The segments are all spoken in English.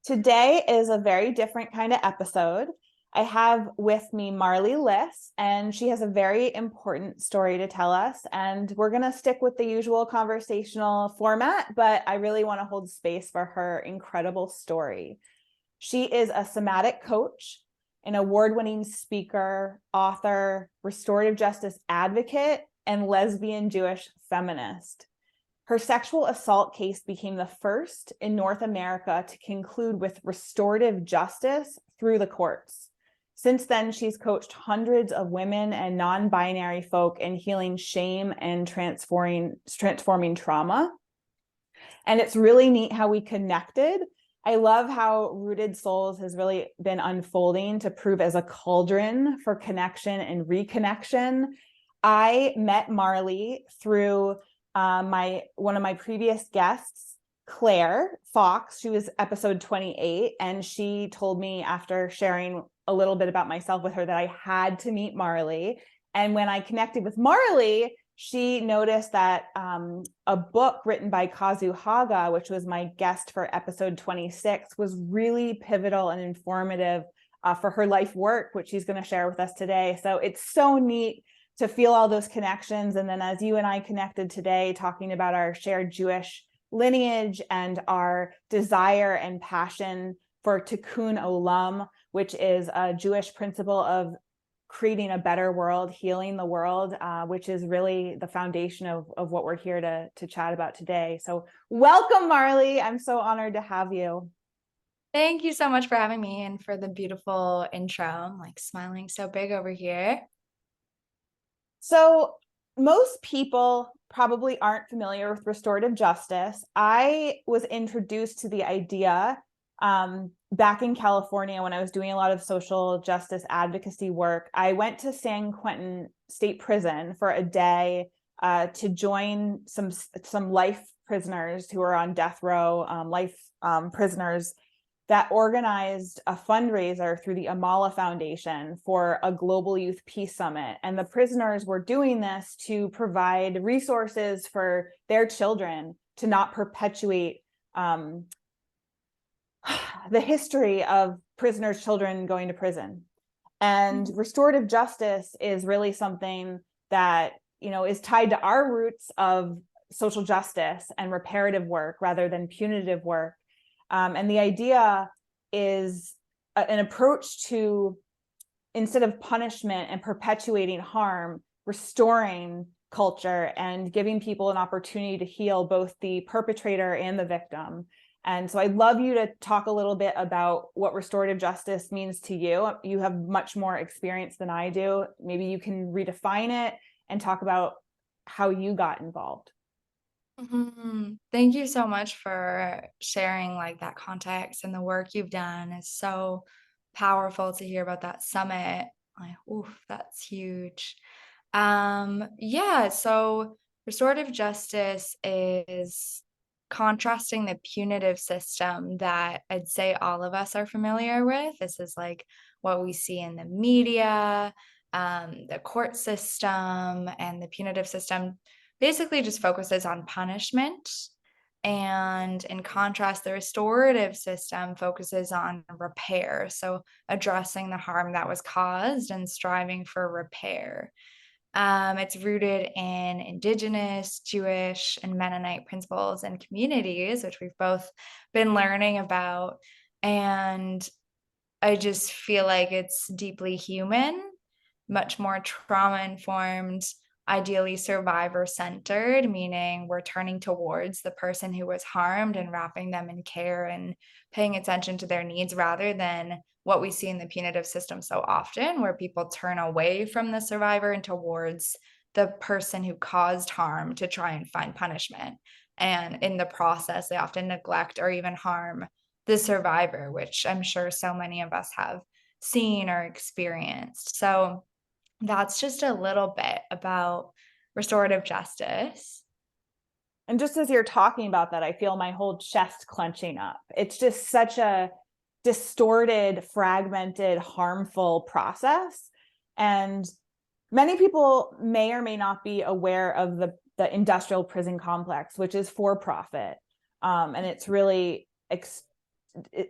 Today is a very different kind of episode. I have with me Marlee Liss, and she has a very important story to tell us. And we're going to stick with the usual conversational format, but I really want to hold space for her incredible story. She is a somatic coach, an award-winning speaker, author, restorative justice advocate, and lesbian Jewish feminist. Her sexual assault case became the first in North America to conclude with restorative justice through the courts. Since then, she's coached hundreds of women and non-binary folk in healing shame and transforming trauma. And it's really neat how we connected. I love how Rooted Souls has really been unfolding to prove as a cauldron for connection and reconnection. I met Marlee through one of my previous guests, Claire Fox. She was episode 28, and she told me after sharing a little bit about myself with her that I had to meet Marlee. And when I connected with Marlee, she noticed that a book written by Kazu Haga, which was my guest for episode 26, was really pivotal and informative for her life work, which she's going to share with us today. So it's so neat to feel all those connections. And then as you and I connected today, talking about our shared Jewish lineage and our desire and passion for tikkun olam, which is a Jewish principle of creating a better world, healing the world, which is really the foundation of what we're here to chat about today. So welcome, Marlee. I'm so honored to have you. Thank you so much for having me and for the beautiful intro. I'm like smiling so big over here. So most people probably aren't familiar with restorative justice. I was introduced to the idea back in California when I was doing a lot of social justice advocacy work. I went to San Quentin State Prison for a day to join some life prisoners who are on death row, life prisoners that organized a fundraiser through the Amala Foundation for a global youth peace summit. And the prisoners were doing this to provide resources for their children to not perpetuate the history of prisoners' children going to prison. And restorative justice is really something that, is tied to our roots of social justice and reparative work rather than punitive work. And the idea is an approach to, instead of punishment and perpetuating harm, restoring culture and giving people an opportunity to heal both the perpetrator and the victim. And so I'd love you to talk a little bit about what restorative justice means to you. You have much more experience than I do. Maybe you can redefine it and talk about how you got involved. Thank you so much for sharing like that context, and the work you've done is so powerful to hear about that summit. Like, oof, that's huge. Yeah, so restorative justice is contrasting the punitive system that I'd say all of us are familiar with. This is like what we see in the media, the court system, and the punitive system basically just focuses on punishment. And in contrast, the restorative system focuses on repair. So addressing the harm that was caused and striving for repair. It's rooted in Indigenous, Jewish, and Mennonite principles and communities, which we've both been learning about. And I just feel like it's deeply human, much more trauma informed, ideally survivor centered, meaning we're turning towards the person who was harmed and wrapping them in care and paying attention to their needs rather than what we see in the punitive system so often, where people turn away from the survivor and towards the person who caused harm to try and find punishment. And in the process, they often neglect or even harm the survivor, which I'm sure so many of us have seen or experienced. So that's just a little bit about restorative justice. And just as you're talking about that, I feel my whole chest clenching up. It's just such a distorted, fragmented, harmful process. And many people may or may not be aware of the industrial prison complex, which is for profit. And it's really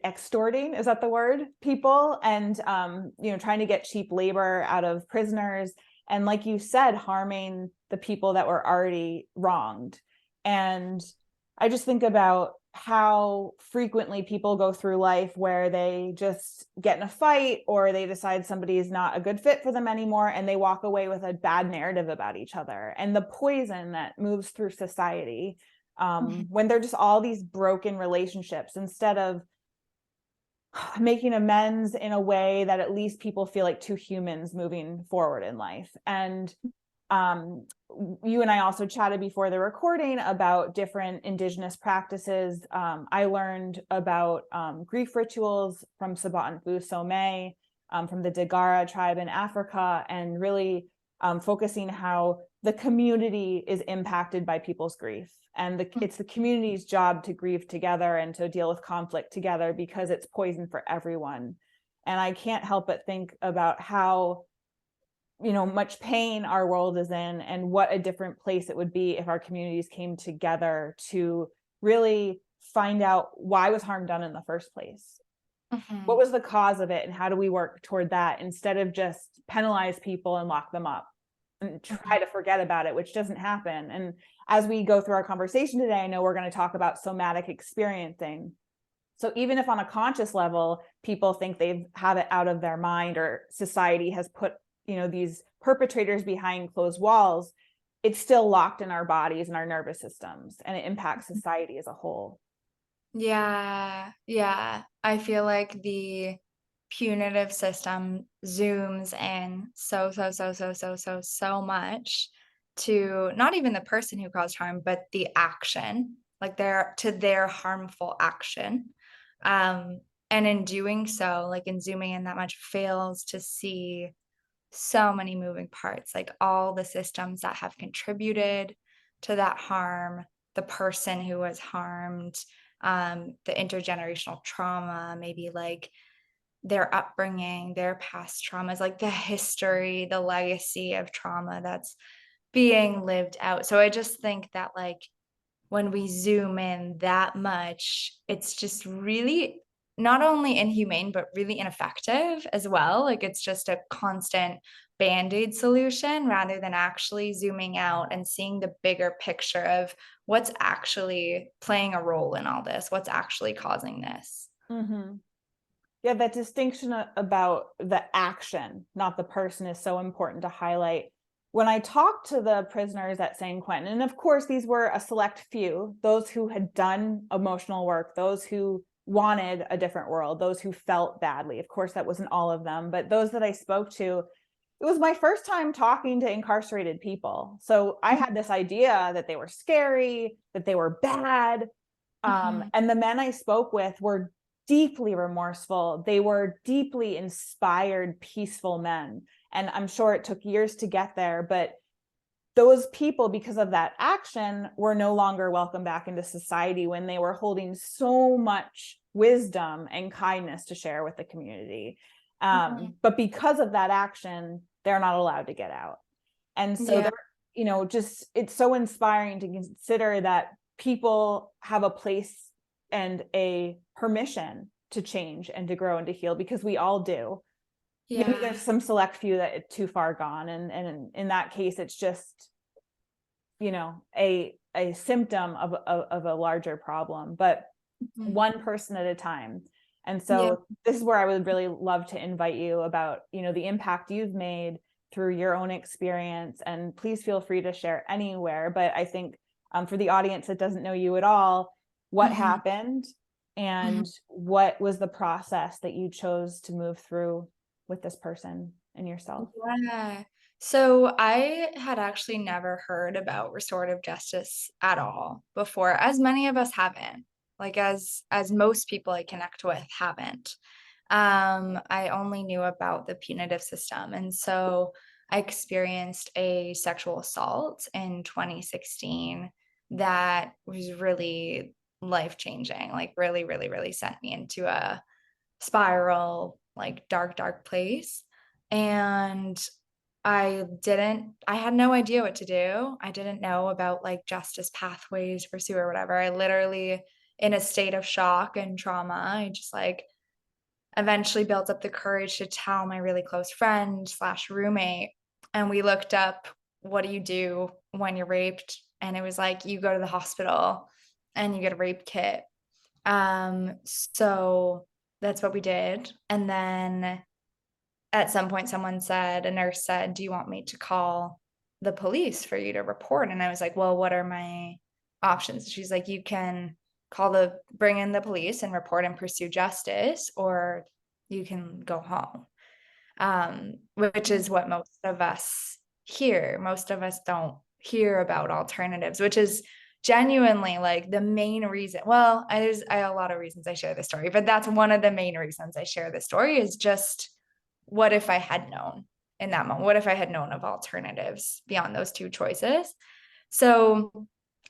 extorting, is that the word, people, and trying to get cheap labor out of prisoners, and like you said, harming the people that were already wronged. And I just think about how frequently people go through life where they just get in a fight, or they decide somebody is not a good fit for them anymore, and they walk away with a bad narrative about each other, and the poison that moves through society when they're just all these broken relationships, instead of making amends in a way that at least people feel like two humans moving forward in life. And you and I also chatted before the recording about different indigenous practices. I learned about grief rituals from Sabat and Some, from the Dagara tribe in Africa, and really focusing how the community is impacted by people's grief. And it's the community's job to grieve together and to deal with conflict together, because it's poison for everyone. And I can't help but think about how much pain our world is in, and what a different place it would be if our communities came together to really find out why was harm done in the first place. What was the cause of it, and how do we work toward that, instead of just penalize people and lock them up and try to forget about it, which doesn't happen. And as we go through our conversation today, I know we're going to talk about somatic experiencing. So even if on a conscious level, people think they have it out of their mind, or society has put these perpetrators behind closed walls, it's still locked in our bodies and our nervous systems, and it impacts society as a whole. Yeah, yeah. I feel like the punitive system zooms in so much to not even the person who caused harm, but the action, like their harmful action. Um, and in doing so, like in zooming in that much, fails to see so many moving parts, like all the systems that have contributed to that harm, the person who was harmed, the intergenerational trauma, maybe like their upbringing, their past traumas, like the history, the legacy of trauma that's being lived out. So I just think that like when we zoom in that much, it's just really not only inhumane, but really ineffective as well. Like it's just a constant band-aid solution rather than actually zooming out and seeing the bigger picture of what's actually playing a role in all this, what's actually causing this. Mm-hmm. Yeah, that distinction about the action, not the person, is so important to highlight. When I talked to the prisoners at San Quentin, and of course, these were a select few, those who had done emotional work, those who wanted a different world, those who felt badly. Of course, that wasn't all of them, but those that I spoke to, it was my first time talking to incarcerated people. So I had this idea that they were scary, that they were bad. Mhm. And the men I spoke with were deeply remorseful. They were deeply inspired, peaceful men. And I'm sure it took years to get there, but those people, because of that action, were no longer welcome back into society when they were holding so much wisdom and kindness to share with the community. Mhm. But because of that action, they're not allowed to get out. And so Yeah. they're, just, it's so inspiring to consider that people have a place and a permission to change and to grow and to heal, because we all do. Maybe Yeah. there's some select few that it's too far gone, and in that case it's just a symptom of a larger problem, but Mhm. one person at a time. And Yeah. so this is where I would really love to invite you about the impact you've made through your own experience, and please feel free to share anywhere. But I think for the audience that doesn't know you at all, what Mhm. happened Mhm. and what was the process that you chose to move through with this person and yourself? Yeah. So I had actually never heard about restorative justice at all before, as many of us haven't. Like as most people I connect with haven't. I only knew about the punitive system. And so I experienced a sexual assault in 2016 that was really life-changing, like really, really, really sent me into a spiral, like dark place. And I had no idea what to do. I didn't know about like justice pathways to pursue or whatever. I literally in a state of shock and trauma. I just like eventually built up the courage to tell my really close friend slash roommate. And we looked up, what do you do when you're raped? And it was like, you go to the hospital and you get a rape kit. So that's what we did. And then at some point, a nurse said, do you want me to call the police for you to report? And I was like, well, what are my options? She's like, you can bring in the police and report and pursue justice, or you can go home. Which is what most of us hear. Most of us don't hear about alternatives, which is genuinely like the main reason. Well, I have a lot of reasons I share this story, but that's one of the main reasons I share this story, is just, what if I had known in that moment? What if I had known of alternatives beyond those two choices? So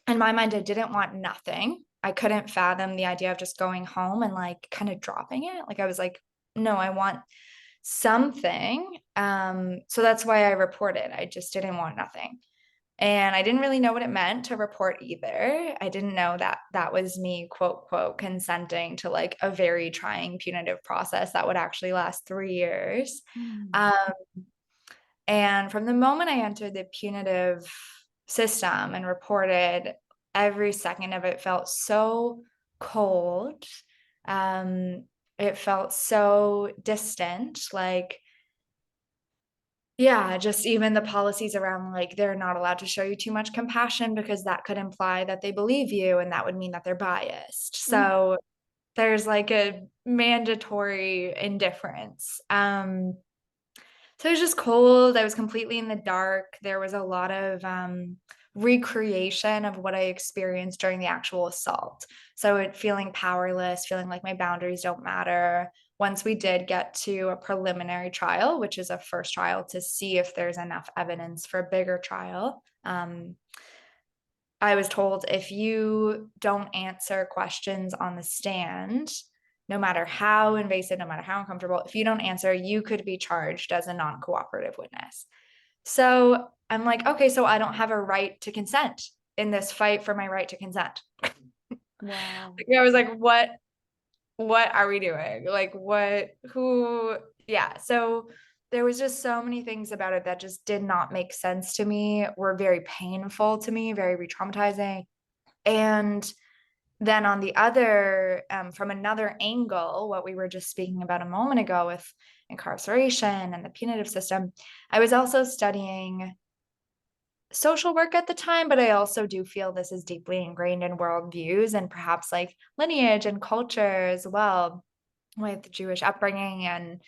in my mind, I didn't want nothing. I couldn't fathom the idea of just going home and like kind of dropping it. Like I was like, no, I want something. So that's why I reported. I just didn't want nothing. And I didn't really know what it meant to report either. I didn't know that that was me, quote, quote, consenting to like a very trying punitive process that would actually last 3 years. Um, and from the moment I entered the punitive system and reported, every second of it felt so cold. It felt so distant, like, yeah, just even the policies around like they're not allowed to show you too much compassion because that could imply that they believe you, and that would mean that they're biased. So there's like a mandatory indifference. So it was just cold. I was completely in the dark. There was a lot of recreation of what I experienced during the actual assault. So feeling powerless, feeling like my boundaries don't matter. Once we did get to a preliminary trial, which is a first trial to see if there's enough evidence for a bigger trial, I was told, if you don't answer questions on the stand, no matter how invasive, no matter how uncomfortable, if you don't answer, you could be charged as a non-cooperative witness. So I'm like, okay, so I don't have a right to consent in this fight for my right to consent. Wow. I was like, what are we doing? Like, yeah. So there was just so many things about it that just did not make sense to me, were very painful to me, very re-traumatizing. And then on the other, from another angle, what we were just speaking about a moment ago with incarceration and the punitive system, I was also studying social work at the time, but I also do feel this is deeply ingrained in worldviews and perhaps like lineage and culture as well, with Jewish upbringing and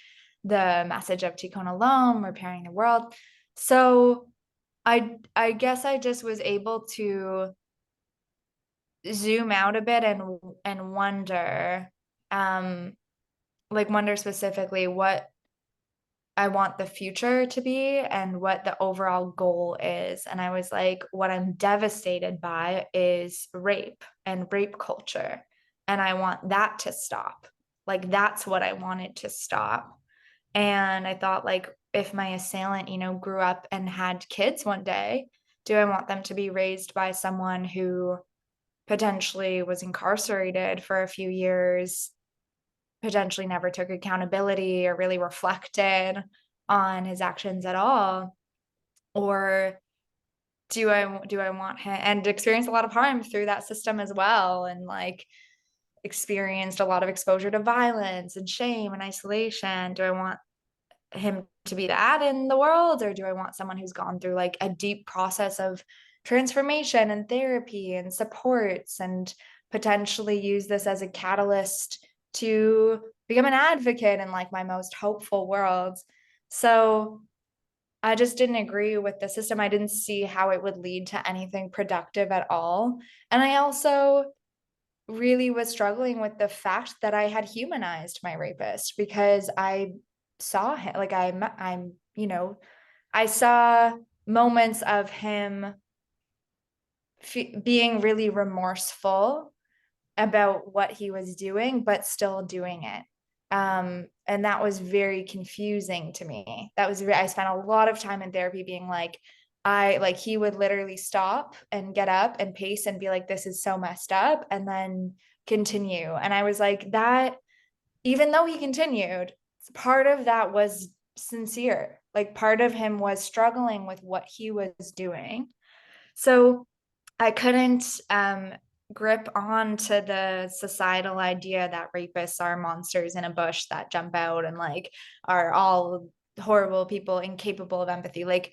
the message of Tikkun Olam, repairing the world. So I guess I just was able to zoom out a bit and wonder, wonder specifically what I want the future to be and what the overall goal is. And I was like, what I'm devastated by is rape and rape culture. And I want that to stop. Like, that's what I wanted to stop. And I thought, like, if my assailant, grew up and had kids one day, do I want them to be raised by someone who potentially was incarcerated for a few years, potentially never took accountability or really reflected on his actions at all? Or do I want him, and experience a lot of harm through that system as well, and like experienced a lot of exposure to violence and shame and isolation? Do I want him to be that in the world, or do I want someone who's gone through like a deep process of transformation and therapy and supports, and potentially use this as a catalyst to become an advocate in like my most hopeful worlds? So I just didn't agree with the system. I didn't see how it would lead to anything productive at all. And I also really was struggling with the fact that I had humanized my rapist, because I saw him, like I saw moments of him being really remorseful about what he was doing, but still doing it. And that was very confusing to me. I spent a lot of time in therapy being like, he would literally stop and get up and pace and be like, this is so messed up, and then continue. And I was like, that, even though he continued, part of that was sincere. Like part of him was struggling with what he was doing. So I couldn't grip on to the societal idea that rapists are monsters in a bush that jump out and like are all horrible people, incapable of empathy. Like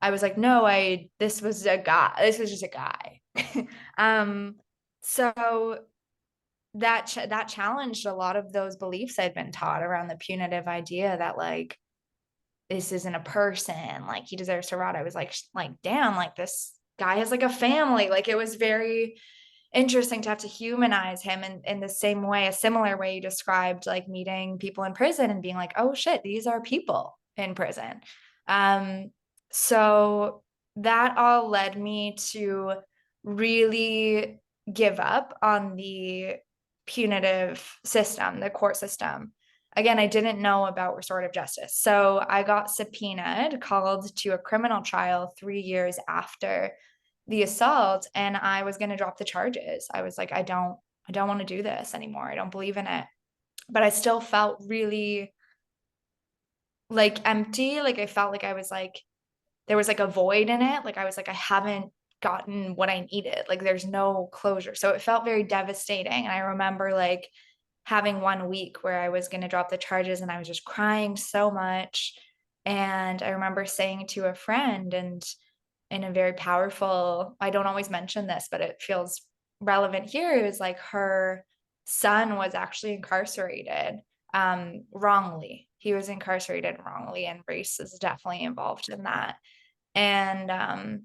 I was like, no, this was just a guy. So that challenged a lot of those beliefs I'd been taught around the punitive idea that like this isn't a person, like he deserves to rot. I was like damn, like this guy has like a family. Like it was very interesting to have to humanize him in the same way, a similar way you described like meeting people in prison and being like, oh shit, these are people in prison. um so that all led me to really give up on the punitive system, the court system. Again, I didn't know about restorative justice. So I got subpoenaed, called to a criminal trial 3 years after the assault, and I was going to drop the charges. I was like, I don't want to do this anymore. I don't believe in it. But I still felt really like empty. Like I felt like I was like, there was like a void in it. Like I was like, I haven't gotten what I needed. Like there's no closure. So it felt very devastating. And I remember like having 1 week where I was going to drop the charges and I was just crying so much. And I remember saying to a friend, and in a very powerful, I don't always mention this, but it feels relevant here. It was like her son was actually incarcerated wrongly. He was incarcerated wrongly, and race is definitely involved in that. And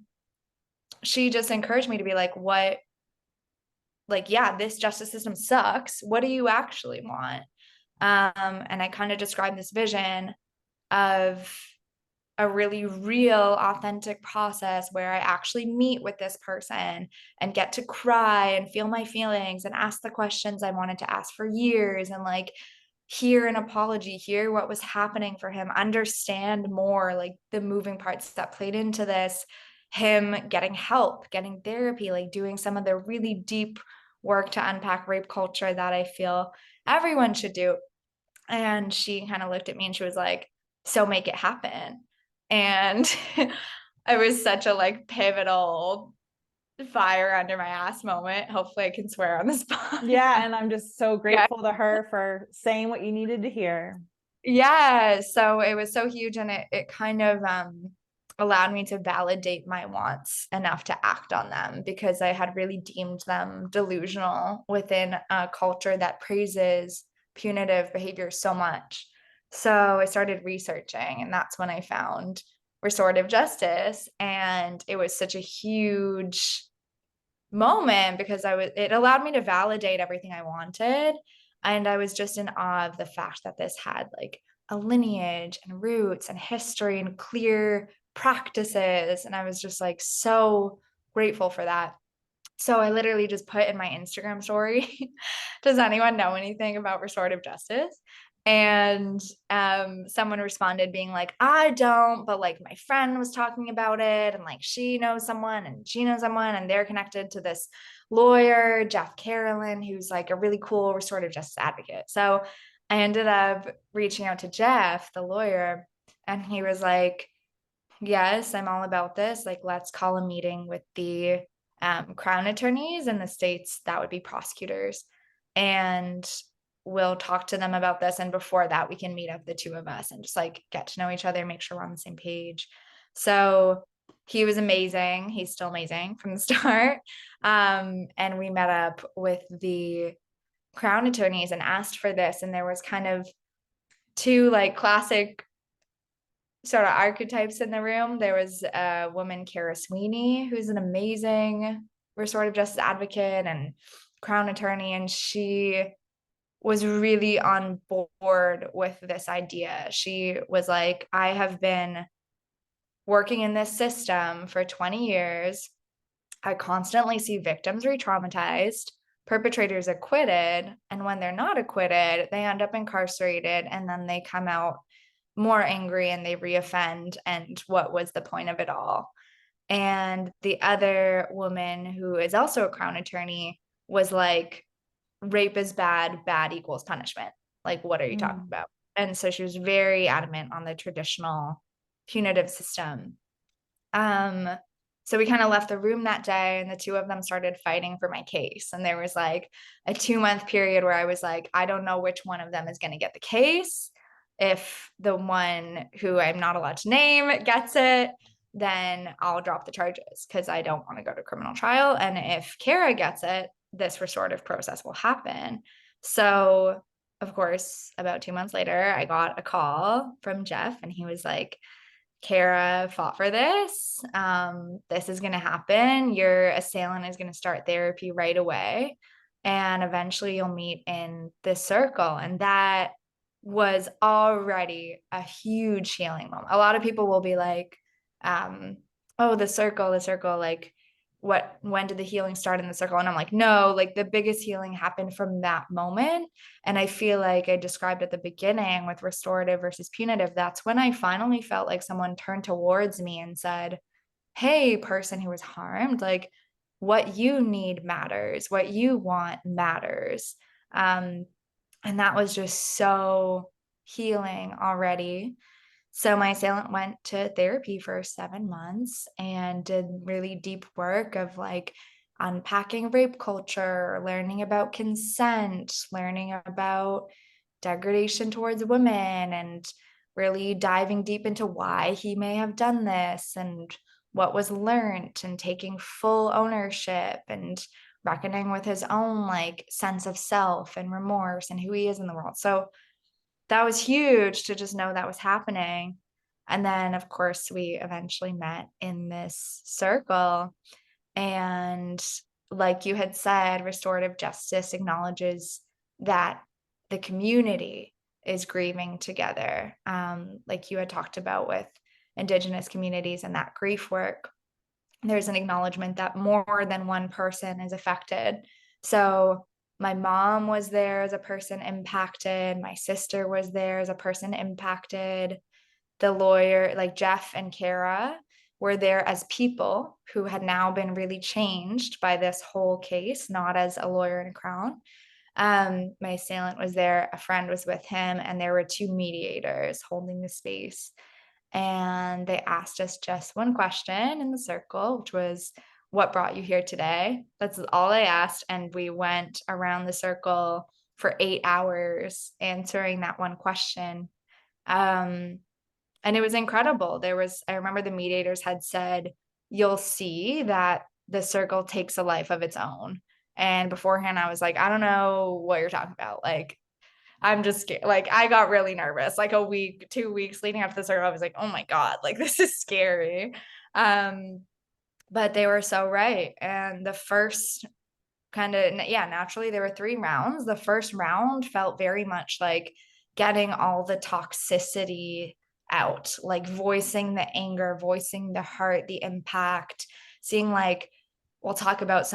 she just encouraged me to be like, what, like, yeah, this justice system sucks. What do you actually want? And I kind of described this vision of a really real, authentic process where I actually meet with this person and get to cry and feel my feelings and ask the questions I wanted to ask for years, and like hear an apology, hear what was happening for him, understand more like the moving parts that played into this, him getting help, getting therapy, like doing some of the really deep work to unpack rape culture that I feel everyone should do. And she kind of looked at me and she was like, so make it happen. And it was such a like pivotal fire under my ass moment. Hopefully I can swear on this podcast. Yeah, and I'm just so Yeah. grateful to her for saying what you needed to hear. Yeah. So it was so huge, and it kind of allowed me to validate my wants enough to act on them, because I had really deemed them delusional within a culture that praises punitive behavior so much. So I started researching, and that's when I found restorative justice. And it was such a huge moment because it allowed me to validate everything I wanted. And I was just in awe of the fact that this had like a lineage and roots and history and clear practices. And I was just like so grateful for that. So I literally just put in my Instagram story, does anyone know anything about restorative justice? And someone responded being like, I don't, but like my friend was talking about it, and like she knows someone and she knows someone, and they're connected to this lawyer, Jeff Carolyn, who's like a really cool restorative justice advocate. So I ended up reaching out to Jeff, the lawyer, and he was like, yes, I'm all about this. Like, let's call a meeting with the crown attorneys in the states that would be prosecutors, and we'll talk to them about this. And before that, we can meet up, the two of us, and just like get to know each other, make sure we're on the same page. So he was amazing. He's still amazing from the start. And we met up with the crown attorneys and asked for this. And there was kind of two like classic sort of archetypes in the room. There was a woman, Kara Sweeney, who's an amazing restorative justice advocate and crown attorney, and she was really on board with this idea. She was like, I have been working in this system for 20 years. I constantly see victims re-traumatized, perpetrators acquitted, and when they're not acquitted, they end up incarcerated, and then they come out more angry and they reoffend. And what was the point of it all? And the other woman, who is also a crown attorney, was like, rape is bad, bad equals punishment. Like, what are you talking Mm. about? And so she was very adamant on the traditional punitive system. Um, so we kind of left the room that day, and the two of them started fighting for my case. And there was like a 2-month period where I was like, I don't know which one of them is going to get the case. If the one who I'm not allowed to name gets it, then I'll drop the charges because I don't want to go to criminal trial. And if Kara gets it, this restorative process will happen. So, of course, about 2 months later, I got a call from Jeff, and he was like, Kara fought for this. This is going to happen. Your assailant is going to start therapy right away. And eventually you'll meet in this circle. And that was already a huge healing moment. A lot of people will be like, oh, the circle, like, when did the healing start in the circle? And I'm like, no, like the biggest healing happened from that moment. And I feel like I described at the beginning with restorative versus punitive, that's when I finally felt like someone turned towards me and said, hey, person who was harmed, like, what you need matters, what you want matters. Um, and that was just so healing already. So my assailant went to therapy for 7 months and did really deep work of like unpacking rape culture, learning about consent, learning about degradation towards women, and really diving deep into why he may have done this and what was learned, and taking full ownership and reckoning with his own like sense of self and remorse and who he is in the world. So that was huge to just know that was happening. And then, of course, we eventually met in this circle. And like you had said, restorative justice acknowledges that the community is grieving together. Like you had talked about with Indigenous communities and that grief work, there's an acknowledgement that more than one person is affected. So my mom was there as a person impacted. My sister was there as a person impacted. The lawyer, like Jeff and Kara, were there as people who had now been really changed by this whole case, not as a lawyer in a crown. My assailant was there, a friend was with him, and there were two mediators holding the space. And they asked us just one question in the circle, which was, what brought you here today? That's all they asked. And we went around the circle for 8 hours answering that one question. Um, and it was incredible. I remember the mediators had said, you'll see that the circle takes a life of its own. And beforehand, I was like, I don't know what you're talking about. Like, I'm just scared. Like, I got really nervous. Like a week, 2 weeks leading up to the circle, I was like, oh my God, like this is scary. Um, but they were so right. And the first naturally there were 3 rounds. The first round felt very much like getting all the toxicity out, like voicing the anger, voicing the hurt, the impact, seeing like, we'll talk about a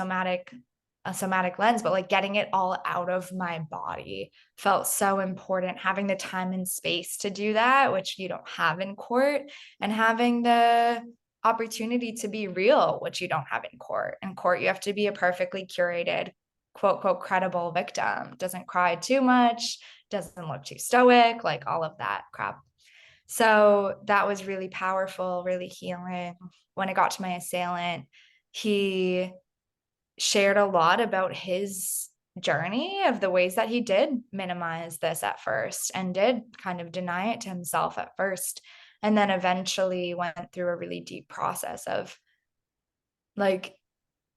somatic lens, but like getting it all out of my body felt so important. Having the time and space to do that, which you don't have in court, and having the opportunity to be real, which you don't have in court. In court, you have to be a perfectly curated, quote, quote, credible victim, doesn't cry too much, doesn't look too stoic, like all of that crap. So that was really powerful, really healing. When I got to my assailant, he shared a lot about his journey of the ways that he did minimize this at first and did kind of deny it to himself at first, and then eventually went through a really deep process of like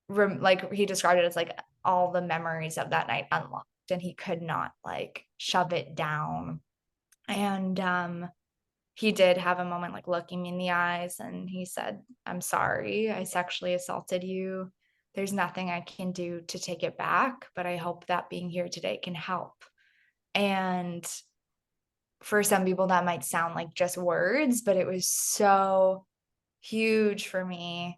like he described it as like all the memories of that night unlocked, and he could not like shove it down. And he did have a moment like looking me in the eyes, and he said, I'm sorry, I sexually assaulted you. There's nothing I can do to take it back, but I hope that being here today can help. And for some people, that might sound like just words, but it was so huge for me.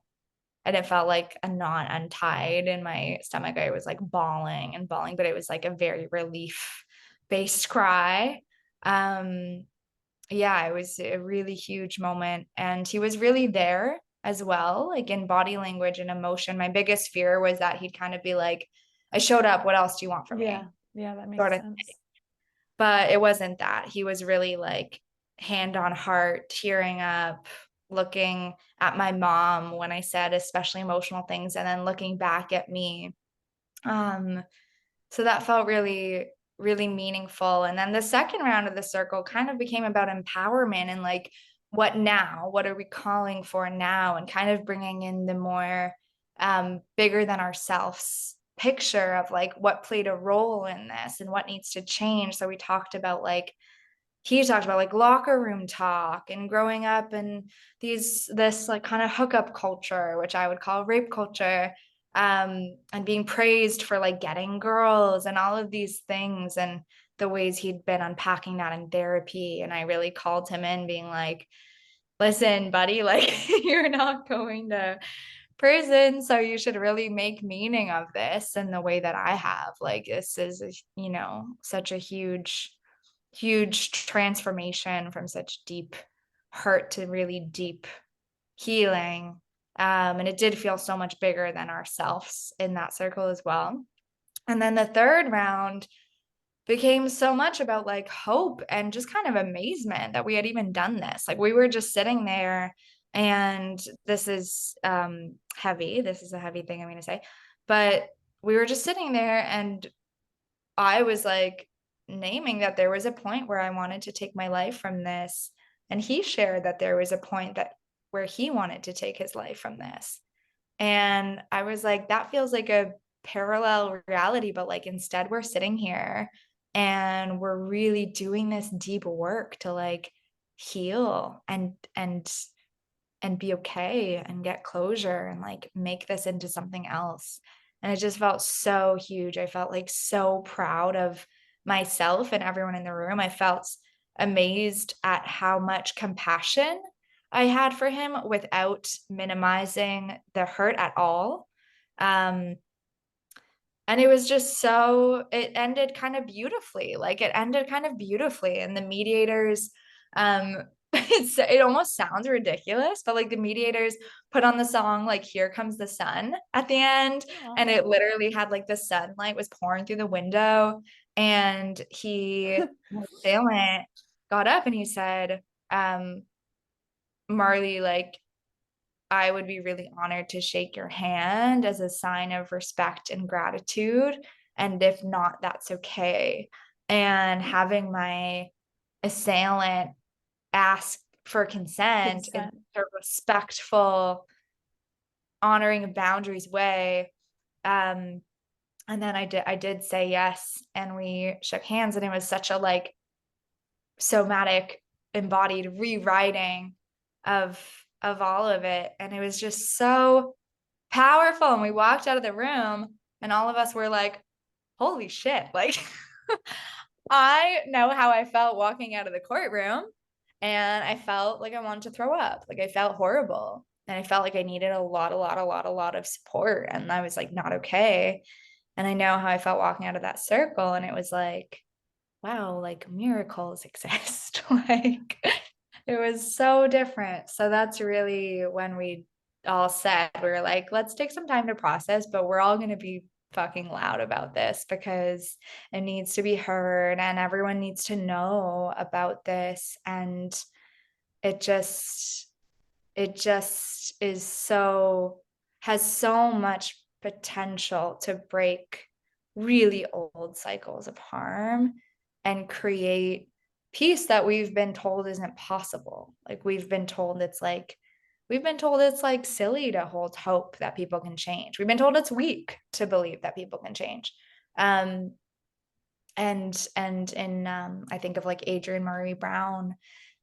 And it felt like a knot untied in my stomach. I was like bawling and bawling, but it was like a very relief based cry. Um, yeah, it was a really huge moment. And he was really there as well, like in body language and emotion. My biggest fear was that he'd kind of be like, I showed up. What else do you want from Yeah. me? Yeah, that Sort makes of. sense. But it wasn't that. He was really like hand on heart, tearing up, looking at my mom when I said especially emotional things, and then looking back at me. So that felt really, really meaningful. And then the second round of the circle kind of became about empowerment and like, what now? What are we calling for now? And kind of bringing in the more bigger than ourselves picture of like what played a role in this and what needs to change. So we talked about like, he talked about like locker room talk and growing up and this like kind of hookup culture, which I would call rape culture, and being praised for like getting girls and all of these things and the ways he'd been unpacking that in therapy. And I really called him in being like, listen, buddy, like you're not going to prison, so you should really make meaning of this in the way that I have. Like this is, such a huge transformation from such deep hurt to really deep healing. And it did feel so much bigger than ourselves in that circle as well. And then the third round became so much about like hope and just kind of amazement that we had even done this. Like we were just sitting there, and this is heavy. This is a heavy thing I'm going to say, but we were just sitting there, and I was like naming that there was a point where I wanted to take my life from this. And he shared that there was a point that where he wanted to take his life from this. And I was like, that feels like a parallel reality, but like instead we're sitting here and we're really doing this deep work to like heal and be okay and get closure and like make this into something else. And it just felt so huge. I felt like so proud of myself and everyone in the room. I felt amazed at how much compassion I had for him without minimizing the hurt at all. Um, and it was just so, it ended kind of beautifully. Like it ended kind of beautifully. And the mediators, it almost sounds ridiculous, but like the mediators put on the song like Here Comes the Sun at the end. Aw. And it literally had like the sunlight was pouring through the window. And the assailant got up and he said, Marlee, like, I would be really honored to shake your hand as a sign of respect and gratitude. And if not, that's okay. And having my assailant ask for consent in Consent. a respectful, honoring boundaries way. Um, and then I did say yes, and we shook hands, and it was such a like somatic, embodied rewriting of all of it, and it was just so powerful. And we walked out of the room, and all of us were like, "Holy shit!" Like, I know how I felt walking out of the courtroom, and I felt like I wanted to throw up. Like I felt horrible, and I felt like I needed a lot of support, and I was like not okay. And I know how I felt walking out of that circle, and it was like, wow, like miracles exist. Like it was so different. So that's really when we all said, we were like, let's take some time to process, but we're all going to be fucking loud about this because it needs to be heard and everyone needs to know about this. And it just, it just is so, has so much potential to break really old cycles of harm and create peace that we've been told isn't possible. Like we've been told it's like silly to hold hope that people can change. We've been told it's weak to believe that people can change. Um, and in I think of like Adrienne Marie Brown,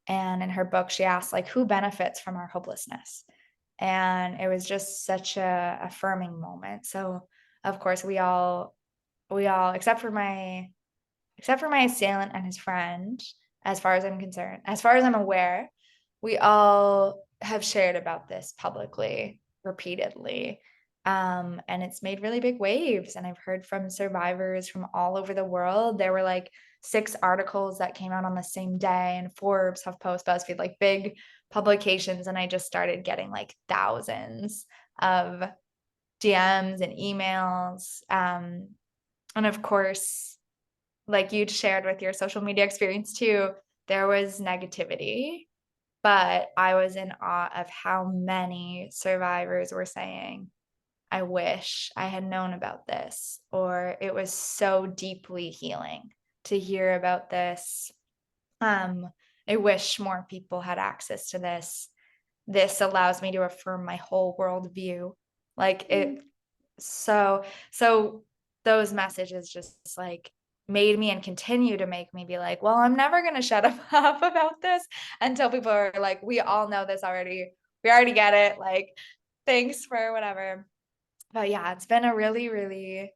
and in her book she asked like who benefits from our hopelessness, and it was just such a affirming moment. So of course we all except for my assailant and his friend, as far as I'm concerned, as far as I'm aware, we all have shared about this publicly repeatedly. And it's made really big waves. And I've heard from survivors from all over the world. There were like 6 articles that came out on the same day, and Forbes, HuffPost, BuzzFeed, like big publications. And I just started getting like thousands of DMs and emails, And of course, like you'd shared with your social media experience too, there was negativity, but I was in awe of how many survivors were saying, I wish I had known about this, or it was so deeply healing to hear about this. Um, I wish more people had access to this. This allows me to affirm my whole worldview. Like it, so those messages just like made me and continue to make me be like, well, I'm never gonna shut up about this until people are like, we all know this already. We already get it. Like, thanks for whatever. But yeah, it's been a really, really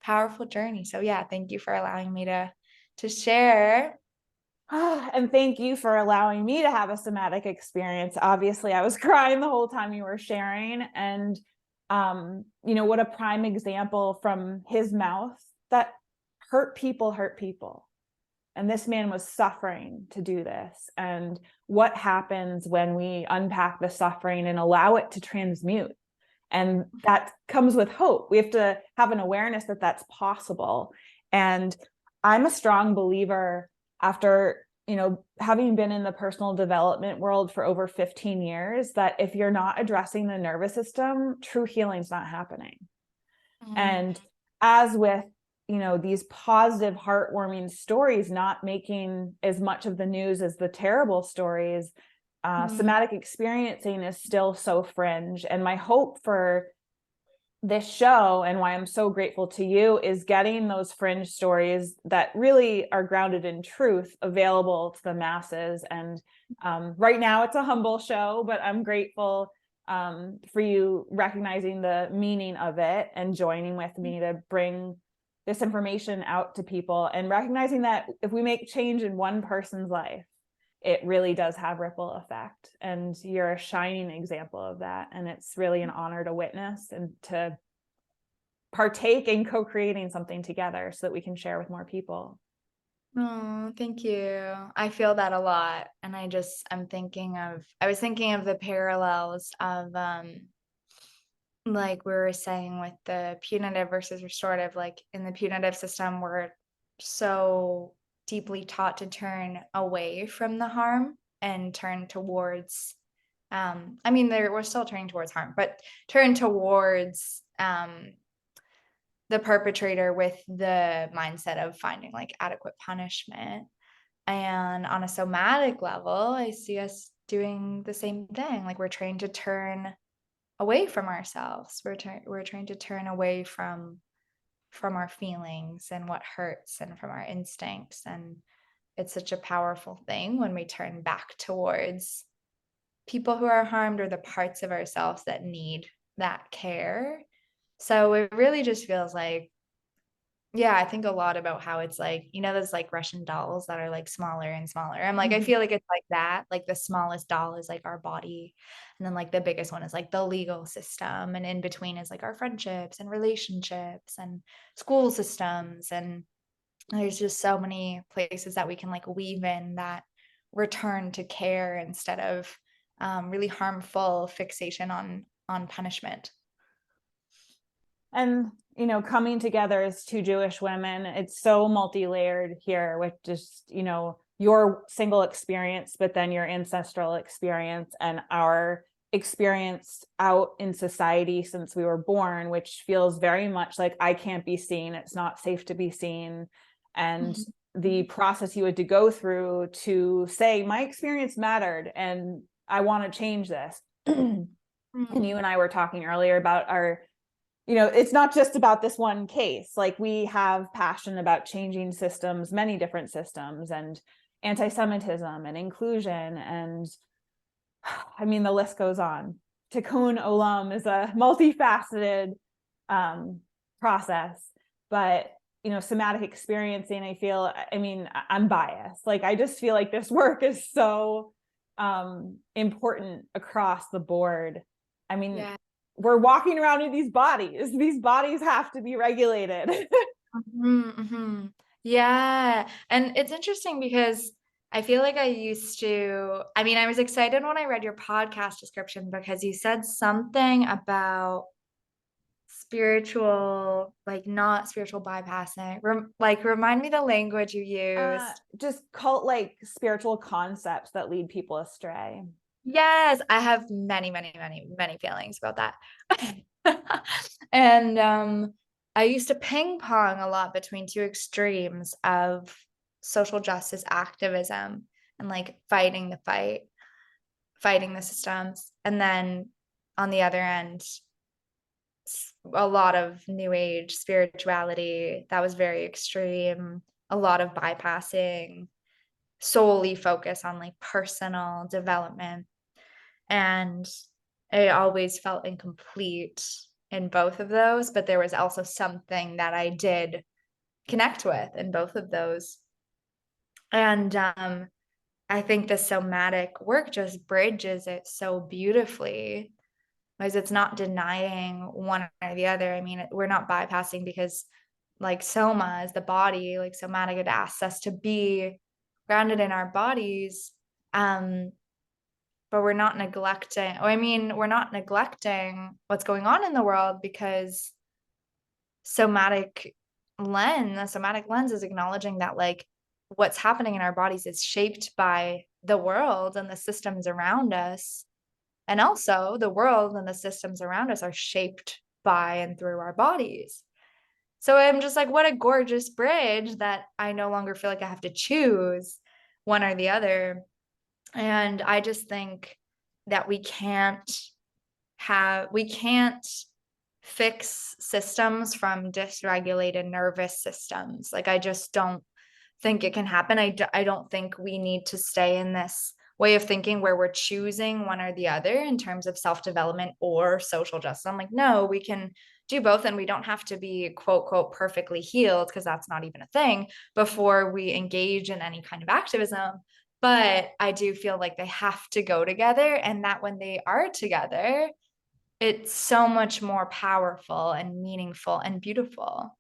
powerful journey. So yeah, thank you for allowing me to share. And thank you for allowing me to have a somatic experience. Obviously, I was crying the whole time you were sharing. And, what a prime example from his mouth that hurt people hurt people. And this man was suffering to do this. And what happens when we unpack the suffering and allow it to transmute? And that comes with hope. We have to have an awareness that that's possible. And I'm a strong believer, after having been in the personal development world for over 15 years, that if you're not addressing the nervous system, true healing's not happening. And as with these positive, heartwarming stories not making as much of the news as the terrible stories, somatic experiencing is still so fringe. And my hope for this show, and why I'm so grateful to you, is getting those fringe stories that really are grounded in truth available to the masses. And right now it's a humble show, but I'm grateful for you recognizing the meaning of it and joining with me to bring this information out to people, and recognizing that if we make change in one person's life, it really does have ripple effect. And you're a shining example of that. And it's really an honor to witness and to partake in co-creating something together so that we can share with more people. Oh, thank you. I feel that a lot. And I was thinking of the parallels of, like we were saying with the punitive versus restorative. Like in the punitive system, we're so deeply taught to turn away from the harm and turn towards, we're still turning towards harm, but turn towards, the perpetrator with the mindset of finding like adequate punishment. And on a somatic level, I see us doing the same thing. Like we're trained to turn away from ourselves. We're trained to turn away from our feelings and what hurts, and from our instincts. And it's such a powerful thing when we turn back towards people who are harmed, or the parts of ourselves that need that care. So it really just feels like, yeah, I think a lot about how it's like, those like Russian dolls that are like smaller and smaller. I'm like, I feel like it's like that. Like the smallest doll is like our body. And then like the biggest one is like the legal system. And in between is like our friendships and relationships and school systems. And there's just so many places that we can like weave in that return to care instead of really harmful fixation on punishment. And coming together as two Jewish women, it's so multi-layered here, with just your single experience, but then your ancestral experience and our experience out in society since we were born, which feels very much like I can't be seen, it's not safe to be seen. And the process you had to go through to say, my experience mattered and I want to change this. And you and I were talking earlier about our, it's not just about this one case. Like we have passion about changing systems, many different systems, and anti-Semitism and inclusion. And I mean, the list goes on. Tikkun Olam is a multifaceted process, but somatic experiencing, I'm biased. Like, I just feel like this work is so important across the board. I mean, Yeah. we're walking around in these bodies have to be regulated. Yeah. And it's interesting because I feel like I was excited when I read your podcast description because you said something about spiritual, like not spiritual bypassing. Remind me the language you used. Just cult like spiritual concepts that lead people astray. Yes, I have many, many, many, many feelings about that. And I used to ping pong a lot between two extremes of social justice activism and like fighting the fight, fighting the systems. And then on the other end, a lot of new age spirituality that was very extreme, a lot of bypassing, solely focus on like personal development. And I always felt incomplete in both of those, but there was also something that I did connect with in both of those. And I think the somatic work just bridges it so beautifully because it's not denying one or the other. I mean, we're not bypassing because like soma is the body, like somatic, it asks us to be grounded in our bodies. But we're not neglecting, we're not neglecting what's going on in the world because the somatic lens is acknowledging that like what's happening in our bodies is shaped by the world and the systems around us. And also the world and the systems around us are shaped by and through our bodies. So I'm just like, what a gorgeous bridge that I no longer feel like I have to choose one or the other. And I just think that we can't fix systems from dysregulated nervous systems. Like, I just don't think it can happen. I don't think we need to stay in this way of thinking where we're choosing one or the other in terms of self-development or social justice. I'm like, no, we can do both, and we don't have to be quote quote perfectly healed, because that's not even a thing, before we engage in any kind of activism. But I do feel like they have to go together, and that when they are together, it's so much more powerful and meaningful and beautiful.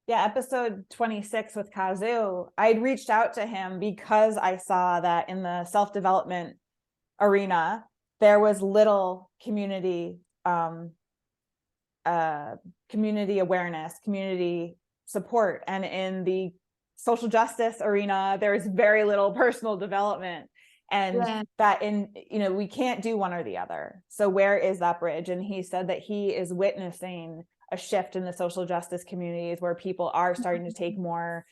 Yeah, episode 26 with Kazu, I'd reached out to him because I saw that in the self-development arena, there was little community community awareness, community support. And in the social justice arena, there's very little personal development. And that we can't do one or the other. So where is that bridge? And he said that he is witnessing a shift in the social justice communities where people are starting to take more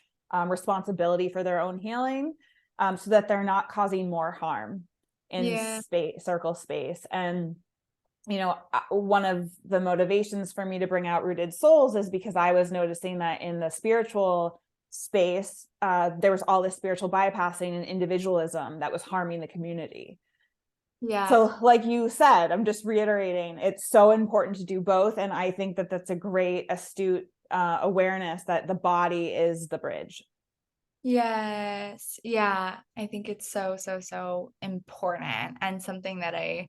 responsibility for their own healing, so that they're not causing more harm in circle space. And one of the motivations for me to bring out Rooted Souls is because I was noticing that in the spiritual space, there was all this spiritual bypassing and individualism that was harming the community. Yeah. So like you said, I'm just reiterating, it's so important to do both. And I think that that's a great, astute awareness that the body is the bridge. Yes. Yeah. I think it's so, so, so important, and something that I've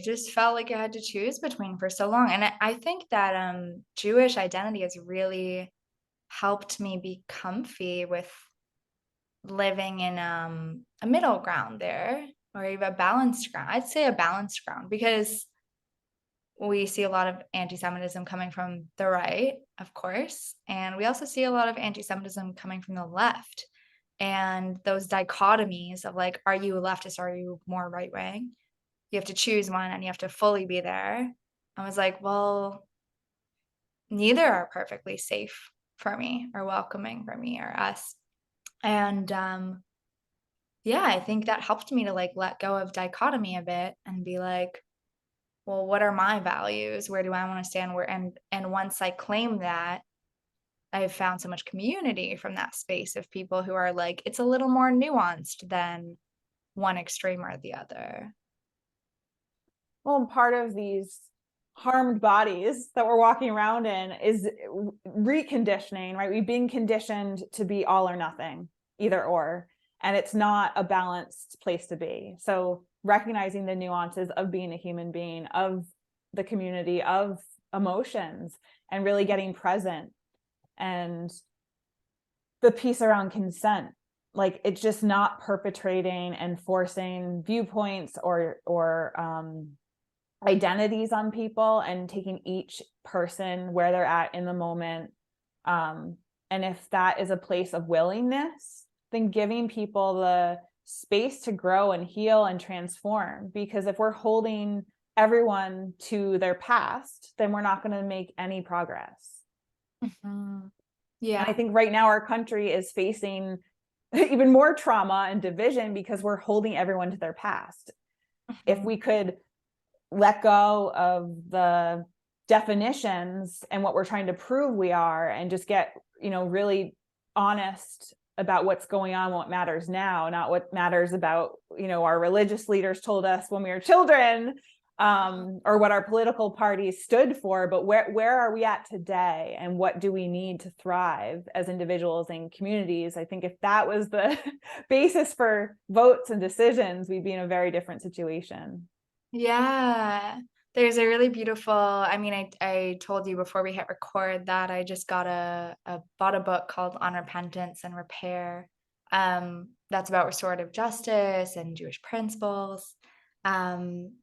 just felt like I had to choose between for so long. And I think that Jewish identity has really helped me be comfy with living in a middle ground there, or even a balanced ground. I'd say a balanced ground, because we see a lot of anti-Semitism coming from the right, of course, and we also see a lot of anti-Semitism coming from the left. And those dichotomies of like, are you a leftist or are you more right wing? You have to choose one and you have to fully be there. I was like, well, neither are perfectly safe for me or welcoming for me or us. And yeah, I think that helped me to like let go of dichotomy a bit and be like, well, what are my values? Where do I want to stand? And once I claim that, I've found so much community from that space of people who are like, it's a little more nuanced than one extreme or the other. Well, part of these harmed bodies that we're walking around in is reconditioning, right? We've been conditioned to be all or nothing, either or, and it's not a balanced place to be. So recognizing the nuances of being a human being, of the community, of emotions, and really getting present, and the piece around consent, like it's just not perpetrating and forcing viewpoints or identities on people and taking each person where they're at in the moment. And if that is a place of willingness, then giving people the space to grow and heal and transform. Because if we're holding everyone to their past, then we're not going to make any progress. Mm-hmm. And I Yeah. think right now our country is facing even more trauma and division because we're holding everyone to their past. If we could let go of the definitions and what we're trying to prove we are, and just get, really honest about what's going on, what matters now, not what matters about, our religious leaders told us when we were children, or what our political parties stood for, but where are we at today, and what do we need to thrive as individuals and communities? I think if that was the basis for votes and decisions, we'd be in a very different situation. Yeah. There's a really beautiful, I mean, I told you before we hit record that I just got bought a book called On Repentance and Repair. That's about restorative justice and Jewish principles. Um,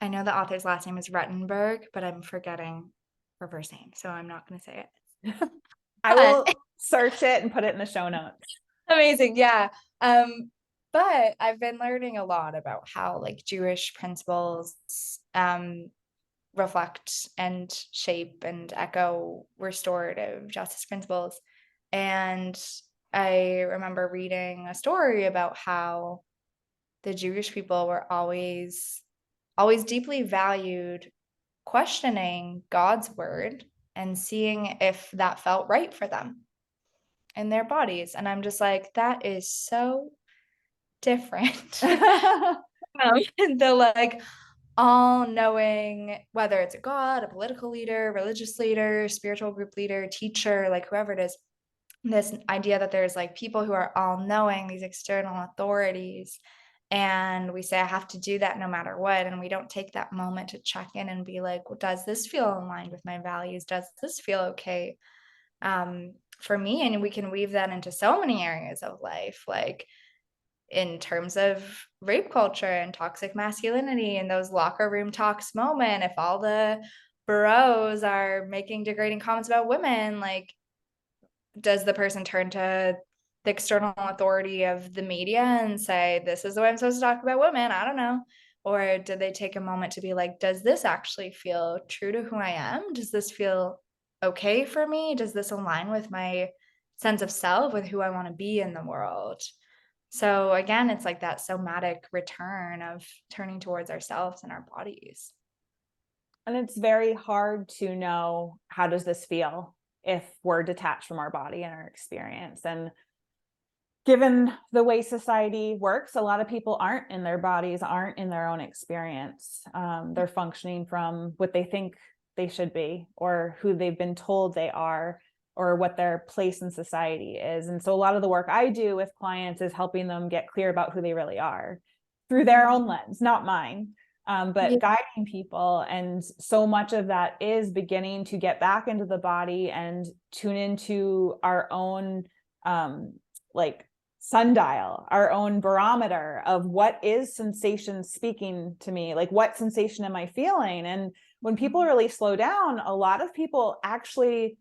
I know the author's last name is Ruttenberg, but I'm forgetting her first name, so I'm not going to say it. I But will search it and put it in the show notes. amazing, yeah. But I've been learning a lot about how like Jewish principles reflect and shape and echo restorative justice principles. And I remember reading a story about how the Jewish people were always deeply valued questioning God's word and seeing if that felt right for them in their bodies. And I'm just like, that is so different. The like all knowing, whether it's a God, a political leader, religious leader, spiritual group leader, teacher, like whoever it is, this idea that there's like people who are all knowing, these external authorities. And we say, I have to do that no matter what. And we don't take that moment to check in and be like, well, does this feel aligned with my values? Does this feel okay for me? And we can weave that into so many areas of life, like in terms of rape culture and toxic masculinity and those locker room talks moment. If all the bros are making degrading comments about women, like, does the person turn to the external authority of the media and say, this is the way I'm supposed to talk about women? I don't know. Or did they take a moment to be like, does this actually feel true to who I am? Does this feel okay for me? Does this align with my sense of self, with who I want to be in the world? So again, it's like that somatic return of turning towards ourselves and our bodies. And it's very hard to know, how does this feel if we're detached from our body and our experience. And given the way society works, a lot of people aren't in their bodies, aren't in their own experience. They're functioning from what they think they should be, or who they've been told they are, or what their place in society is. And so a lot of the work I do with clients is helping them get clear about who they really are through their own lens, not mine, but Yeah. guiding people. And so much of that is beginning to get back into the body and tune into our own like sundial, our own barometer of what is sensation speaking to me, like what sensation am I feeling. And when people really slow down, a lot of people actually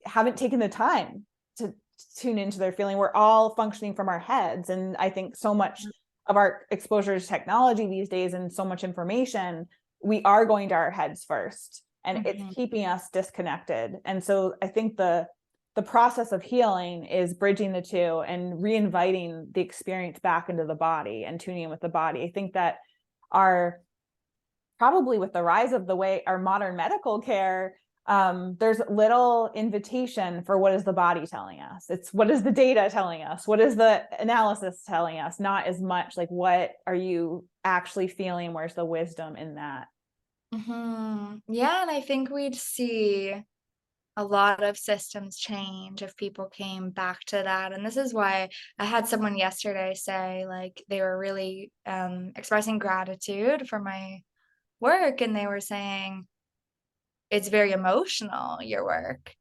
haven't taken the time to tune into their feeling. We're all functioning from our heads, and I think so much of our exposure to technology these days and so much information, we are going to our heads first, and it's keeping us disconnected. And so I think the process of healing is bridging the two and reinviting the experience back into the body and tuning in with the body. I think that our, probably with the rise of the way our modern medical care, there's little invitation for what is the body telling us. It's what is the data telling us? What is the analysis telling us? Not as much like, what are you actually feeling? Where's the wisdom in that? Yeah, and I think we'd see a lot of systems change if people came back to that. And this is why I had someone yesterday say, like, they were really expressing gratitude for my work, and they were saying it's very emotional, your work.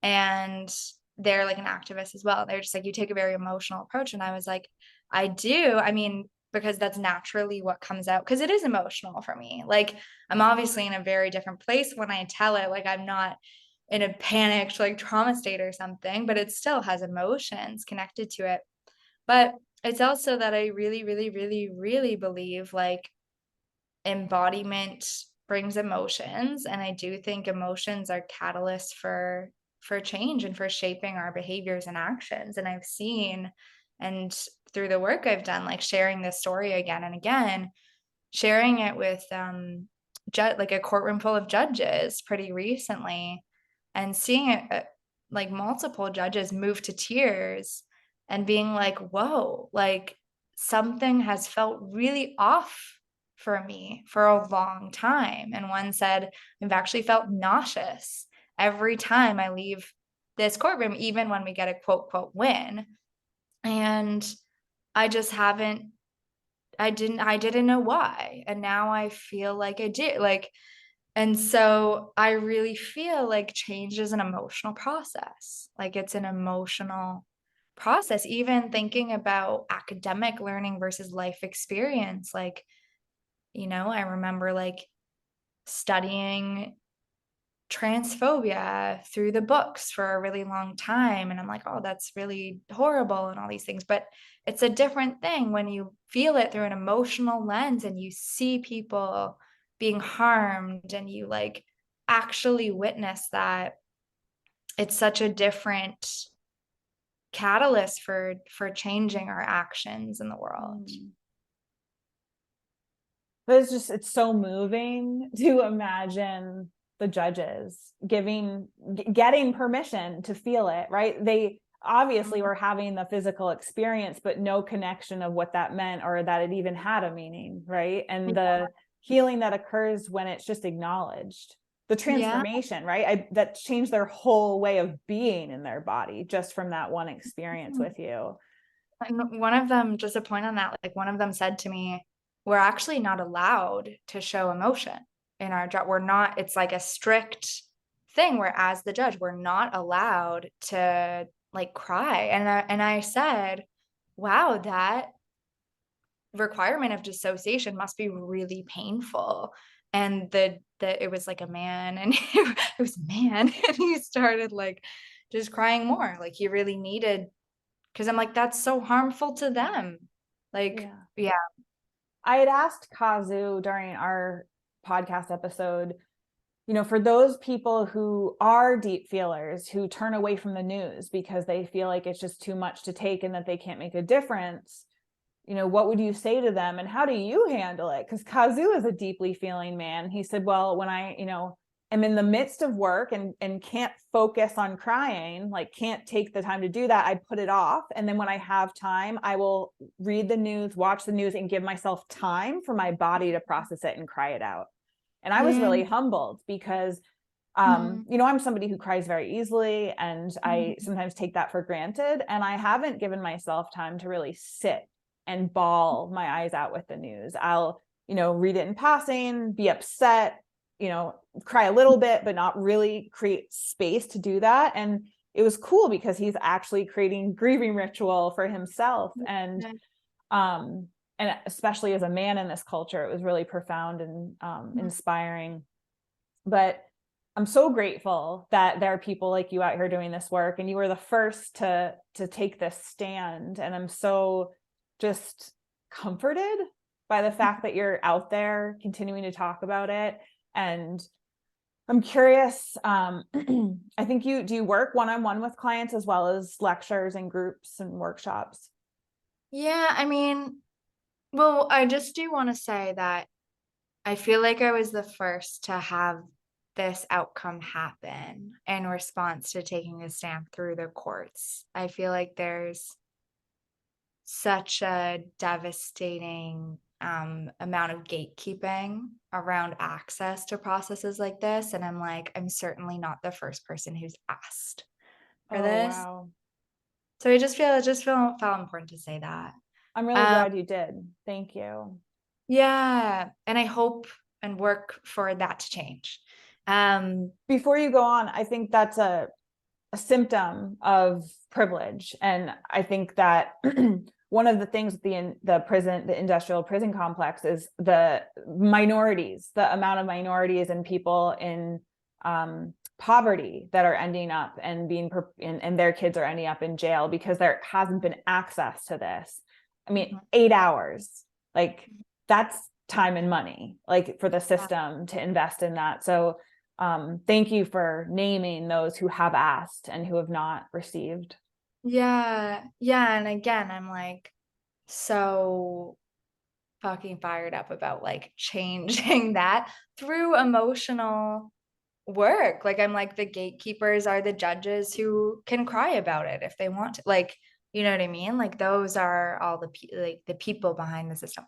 And they're like an activist as well. They're just like, you take a very emotional approach. And I was like, I do. I mean, because that's naturally what comes out. Cause it is emotional for me. Like I'm obviously in a very different place when I tell it. Like I'm not in a panicked, like trauma state or something, but it still has emotions connected to it. But it's also that I really, really, really, really believe like embodiment brings emotions, and I do think emotions are catalysts for change and for shaping our behaviors and actions. And I've seen, and through the work I've done, like sharing this story again and again, sharing it with like a courtroom full of judges pretty recently, and seeing it like multiple judges move to tears and being like, whoa, like something has felt really off for me for a long time. And one said, I've actually felt nauseous every time I leave this courtroom, even when we get a quote, quote win. And I just haven't, I didn't know why. And now I feel like I do. Like, and so I really feel like change is an emotional process. Like it's an emotional process. Even thinking about academic learning versus life experience. Like, I remember like studying transphobia through the books for a really long time. And I'm like, oh, that's really horrible and all these things. But it's a different thing when you feel it through an emotional lens and you see people being harmed and you like actually witness that. It's such a different catalyst for changing our actions in the world. Mm. But it's so moving to imagine the judges getting permission to feel it, right? They obviously were having the physical experience, but no connection of what that meant or that it even had a meaning, right? And the healing that occurs when it's just acknowledged, the Yeah. transformation, right? That changed their whole way of being in their body just from that one experience with you. And one of them, just a point on that, like one of them said to me, we're actually not allowed to show emotion in our job. We're not, it's like a strict thing where as the judge, we're not allowed to like cry. And I said, wow, that requirement of dissociation must be really painful. And it was like a man, and it was a man, and he started like just crying more. Like he really needed, because I'm like, that's so harmful to them. Like, yeah. I had asked Kazu during our podcast episode, for those people who are deep feelers, who turn away from the news because they feel like it's just too much to take and that they can't make a difference, what would you say to them and how do you handle it? Because Kazu is a deeply feeling man. He said, well, when I, am in the midst of work and can't focus on crying, like can't take the time to do that, I put it off. And then when I have time, I will read the news, watch the news, and give myself time for my body to process it and cry it out. And I was really humbled because I'm somebody who cries very easily, and I sometimes take that for granted. And I haven't given myself time to really sit and bawl my eyes out with the news. I'll, read it in passing, be upset, cry a little bit, but not really create space to do that. And it was cool because he's actually creating grieving ritual for himself. And especially as a man in this culture, it was really profound and inspiring. But I'm so grateful that there are people like you out here doing this work, and you were the first to take this stand. And I'm so just comforted by the fact that you're out there continuing to talk about it. And I'm curious, I think do you work one-on-one with clients as well as lectures and groups and workshops? Yeah, I mean, well, I just do want to say that I feel like I was the first to have this outcome happen in response to taking a stand through the courts. I feel like there's such a devastating amount of gatekeeping around access to processes like this. And I'm like, I'm certainly not the first person who's asked for Oh, this. wow. So it just felt important to say that. I'm really glad you did. Thank you. Yeah. And I hope and work for that to change. Before you go on, I think that's a symptom of privilege. And I think that one of the things with the industrial prison complex is the minorities, the amount of minorities and people in poverty that are ending up and and their kids are ending up in jail because there hasn't been access to this. I mean, 8 hours, like that's time and money, like for the system to invest in that. So thank you for naming those who have asked and who have not received. Yeah. Yeah. And again, I'm like so fucking fired up about like changing that through emotional work. Like I'm like the gatekeepers are the judges who can cry about it if they want to. Like, you know what I mean? Like those are all like the people behind the system.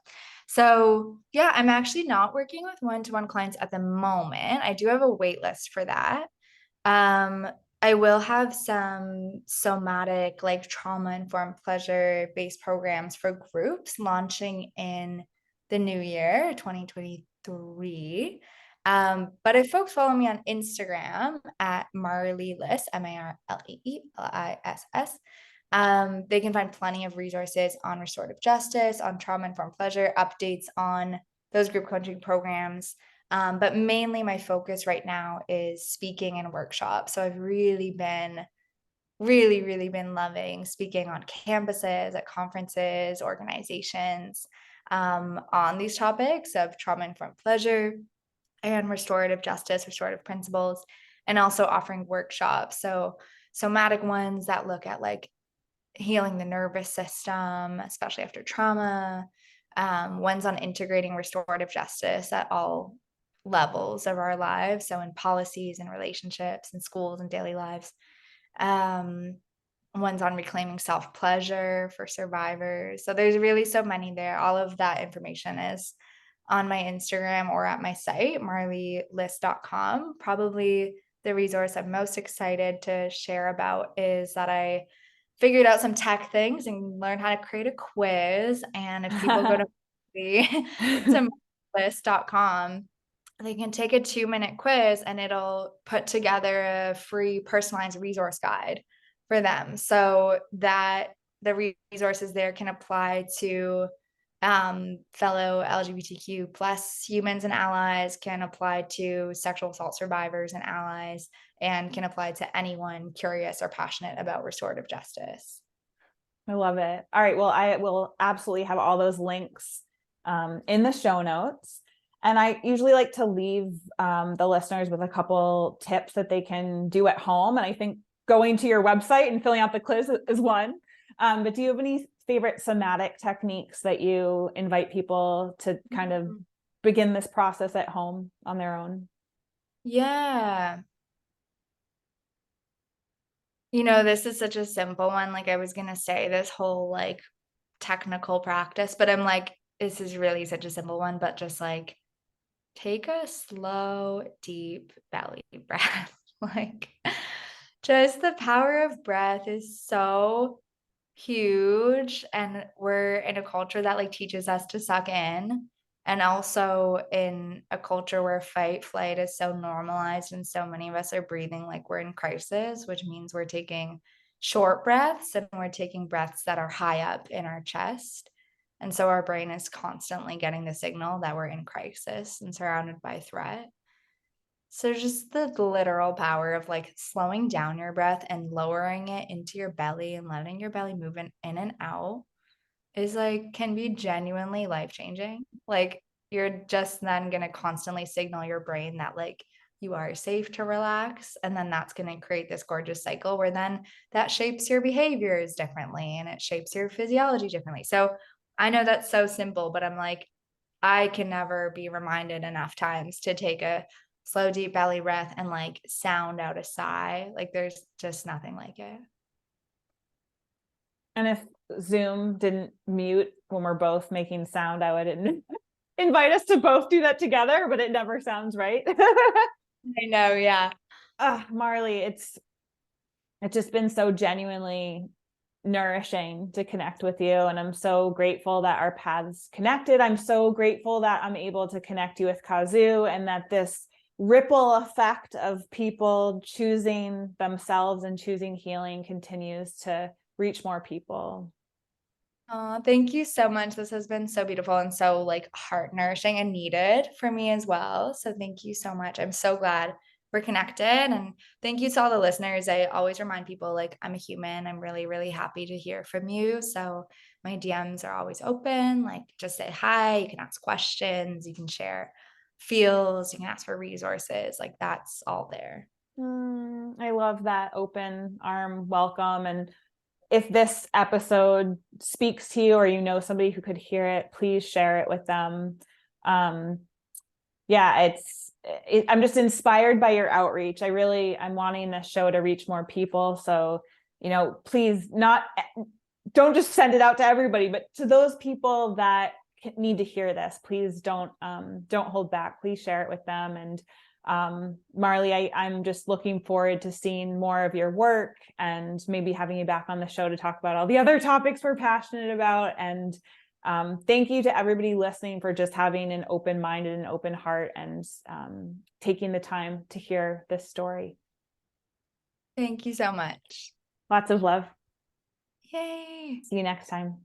So yeah, I'm actually not working with one-to-one clients at the moment. I do have a wait list for that. Um, I will have some somatic, like trauma-informed pleasure-based programs for groups launching in the new year, 2023. But if folks follow me on Instagram at Marlee Liss, MarleeLiss, they can find plenty of resources on restorative justice, on trauma-informed pleasure, updates on those group coaching programs. But mainly my focus right now is speaking and workshops. So I've really been loving speaking on campuses, at conferences, organizations, on these topics of trauma-informed pleasure and restorative justice, restorative principles, and also offering workshops. So somatic ones that look at like healing the nervous system, especially after trauma, ones on integrating restorative justice at all levels of our lives. So in policies and relationships and schools and daily lives. Ones on reclaiming self-pleasure for survivors. So there's really so many there. All of that information is on my Instagram or at my site, marleeliss.com. Probably the resource I'm most excited to share about is that I figured out some tech things and learned how to create a quiz. And if people go to marleeliss.com, they can take a 2-minute quiz and it'll put together a free personalized resource guide for them. So that the resources there can apply to fellow LGBTQ plus humans and allies, can apply to sexual assault survivors and allies, and can apply to anyone curious or passionate about restorative justice. I love it. All right. Well, I will absolutely have all those links in the show notes. And I usually like to leave the listeners with a couple tips that they can do at home. And I think going to your website and filling out the quiz is one. But do you have any favorite somatic techniques that you invite people to kind of begin this process at home on their own? Yeah. You know, this is such a simple one. Like I was going to say this whole like technical practice, but I'm like, this is really such a simple one, but just like take a slow, deep belly breath. Like just the power of breath is so huge. And we're in a culture that like teaches us to suck in. And also in a culture where fight flight is so normalized and so many of us are breathing like we're in crisis, which means we're taking short breaths and we're taking breaths that are high up in our chest. And so our brain is constantly getting the signal that we're in crisis and surrounded by threat. So just the literal power of like slowing down your breath and lowering it into your belly and letting your belly move in and out is like can be genuinely life-changing. Like you're just then going to constantly signal your brain that like you are safe to relax, and then that's going to create this gorgeous cycle where then that shapes your behaviors differently and it shapes your physiology differently. So I know that's so simple, but I'm like I can never be reminded enough times to take a slow deep belly breath and like sound out a sigh. Like there's just nothing like it. And if Zoom didn't mute when we're both making sound, I would invite us to both do that together, but it never sounds right. I know, yeah. Marlee, it's just been so genuinely nourishing to connect with you. And I'm so grateful that our paths connected. I'm so grateful that I'm able to connect you with Kazoo, and that this ripple effect of people choosing themselves and choosing healing continues to reach more people. Thank you so much. This has been so beautiful and so like heart nourishing and needed for me as well. So thank you so much. I'm so glad we're connected. And thank you to all the listeners. I always remind people like I'm a human. I'm really, really happy to hear from you. So my DMs are always open. Like just say hi. You can ask questions. You can share feels. You can ask for resources. Like that's all there. I love that open arm welcome. And if this episode speaks to you or you know somebody who could hear it, please share it with them. Yeah, I'm just inspired by your outreach. I'm wanting this show to reach more people. So, please don't just send it out to everybody, but to those people that need to hear this, please don't hold back. Please share it with them. And Marlee, I'm just looking forward to seeing more of your work and maybe having you back on the show to talk about all the other topics we're passionate about. And thank you to everybody listening for just having an open mind and an open heart and taking the time to hear this story. Thank you so much. Lots of love. Yay. See you next time.